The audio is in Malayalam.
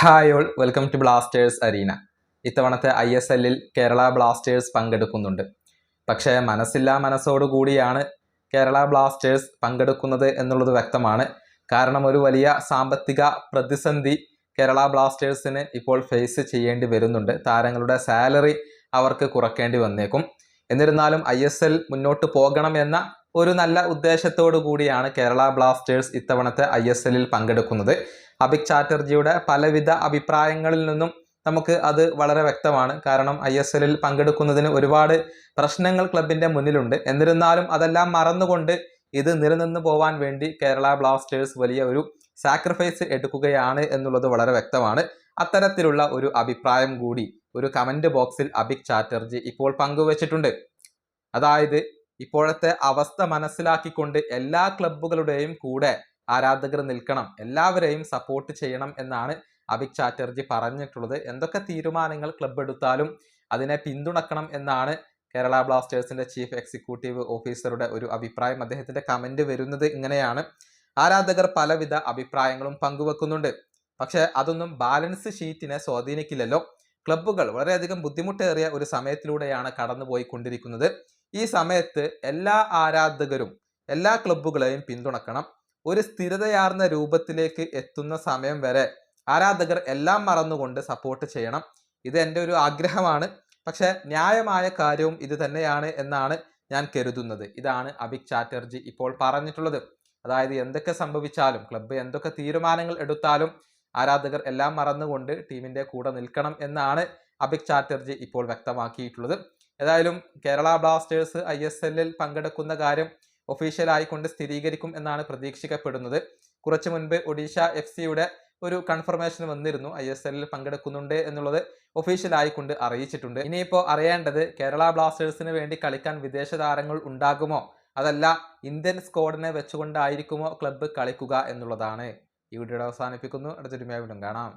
Hi all, welcome to Blasters arena. ഇത്തവണത്തെ ISLൽ കേരള ബ്ലാസ്റ്റേഴ്സ് പങ്കെടുക്കുന്നുണ്ട്. പക്ഷേ മനസ്സില്ലാ മനസ്സോടുകൂടിയാണ് കേരള ബ്ലാസ്റ്റേഴ്സ് പങ്കെടുക്കുന്നത് എന്നുള്ളത് വ്യക്തമാണ്. കാരണം ഒരു വലിയ സാമ്പത്തിക പ്രതിസന്ധി കേരള ബ്ലാസ്റ്റേഴ്സിന് ഇപ്പോൾ ഫേസ് ചെയ്യേണ്ടി വരുന്നുണ്ട്. താരങ്ങളുടെ സാലറി അവർക്ക് കുറയ്ക്കേണ്ടി വന്നേക്കും. എന്നിരുന്നാലും ISL മുന്നോട്ട് പോകണമെന്ന ഒരു നല്ല ഉദ്ദേശത്തോടു കൂടിയാണ് കേരള ബ്ലാസ്റ്റേഴ്സ് ഇത്തവണത്തെ ISLൽ പങ്കെടുക്കുന്നത്. അഭിക് ചാറ്റർജിയുടെ പലവിധ അഭിപ്രായങ്ങളിൽ നിന്നും നമുക്ക് അത് വളരെ വ്യക്തമാണ്. കാരണം ISLൽ പങ്കെടുക്കുന്നതിന് ഒരുപാട് പ്രശ്നങ്ങൾ ക്ലബിൻ്റെ മുന്നിലുണ്ട്. എന്നിരുന്നാലും അതെല്ലാം മറന്നുകൊണ്ട് ഇത് നിലനിന്ന് പോവാൻ വേണ്ടി കേരള ബ്ലാസ്റ്റേഴ്സ് വലിയ ഒരു സാക്രിഫൈസ് എടുക്കുകയാണ് എന്നുള്ളത് വളരെ വ്യക്തമാണ്. അത്തരത്തിലുള്ള ഒരു അഭിപ്രായം കൂടി ഒരു കമൻറ്റ് ബോക്സിൽ അഭിക് ചാറ്റർജി ഇപ്പോൾ പങ്കുവച്ചിട്ടുണ്ട്. അതായത് ഇപ്പോഴത്തെ അവസ്ഥ മനസ്സിലാക്കിക്കൊണ്ട് എല്ലാ ക്ലബ്ബുകളുടെയും കൂടെ ആരാധകർ നിൽക്കണം, എല്ലാവരെയും സപ്പോർട്ട് ചെയ്യണം എന്നാണ് അഭിക് ചാറ്റർജി പറഞ്ഞിട്ടുള്ളത്. എന്തൊക്കെ തീരുമാനങ്ങൾ ക്ലബ്ബ് എടുത്താലും അതിനെ പിന്തുണക്കണം എന്നാണ് കേരള ബ്ലാസ്റ്റേഴ്സിന്റെ ചീഫ് എക്സിക്യൂട്ടീവ് ഓഫീസറുടെ ഒരു അഭിപ്രായം. അദ്ദേഹത്തിന്റെ കമന്റ് വരുന്നത് ഇങ്ങനെയാണ്: ആരാധകർ പലവിധ അഭിപ്രായങ്ങളും പങ്കുവെക്കുന്നുണ്ട്, പക്ഷെ അതൊന്നും ബാലൻസ് ഷീറ്റിനെ സ്വാധീനിക്കില്ലല്ലോ. ക്ലബ്ബുകൾ വളരെയധികം ബുദ്ധിമുട്ടേറിയ ഒരു സമയത്തിലൂടെയാണ് കടന്നുപോയിക്കൊണ്ടിരിക്കുന്നത്. ഈ സമയത്ത് എല്ലാ ആരാധകരും എല്ലാ ക്ലബ്ബുകളെയും പിന്തുണക്കണം. ഒരു സ്ഥിരതയാർന്ന രൂപത്തിലേക്ക് എത്തുന്ന സമയം വരെ ആരാധകർ എല്ലാം മറന്നുകൊണ്ട് സപ്പോർട്ട് ചെയ്യണം. ഇത് എൻ്റെ ഒരു ആഗ്രഹമാണ്. പക്ഷെ ന്യായമായ കാര്യവും ഇത് തന്നെയാണ് എന്നാണ് ഞാൻ കരുതുന്നത്. ഇതാണ് അഭിക് ചാറ്റർജി ഇപ്പോൾ പറഞ്ഞിട്ടുള്ളത്. അതായത് എന്തൊക്കെ സംഭവിച്ചാലും, ക്ലബ്ബ് എന്തൊക്കെ തീരുമാനങ്ങൾ എടുത്താലും ആരാധകർ എല്ലാം മറന്നുകൊണ്ട് ടീമിൻ്റെ കൂടെ നിൽക്കണം എന്നാണ് അഭിക് ചാറ്റർജി ഇപ്പോൾ വ്യക്തമാക്കിയിട്ടുള്ളത്. ഏതായാലും കേരള ബ്ലാസ്റ്റേഴ്സ് ISLൽ പങ്കെടുക്കുന്ന കാര്യം ഒഫീഷ്യലായിക്കൊണ്ട് സ്ഥിരീകരിക്കും എന്നാണ് പ്രതീക്ഷിക്കപ്പെടുന്നത്. കുറച്ചു മുൻപ് ഒഡീഷ FC ഒരു കൺഫർമേഷൻ വന്നിരുന്നു, ISLൽ പങ്കെടുക്കുന്നുണ്ട് എന്നുള്ളത് ഒഫീഷ്യലായിക്കൊണ്ട് അറിയിച്ചിട്ടുണ്ട്. ഇനിയിപ്പോൾ അറിയേണ്ടത് കേരള ബ്ലാസ്റ്റേഴ്സിന് വേണ്ടി കളിക്കാൻ വിദേശ താരങ്ങൾ ഉണ്ടാകുമോ, അതല്ല ഇന്ത്യൻ സ്ക്വാഡിനെ വെച്ചുകൊണ്ടായിരിക്കുമോ ക്ലബ്ബ് കളിക്കുക എന്നുള്ളതാണ്. ഈ വീഡിയോ അവസാനിപ്പിക്കുന്നു. അടുത്തൊരു വീണ്ടും കാണാം.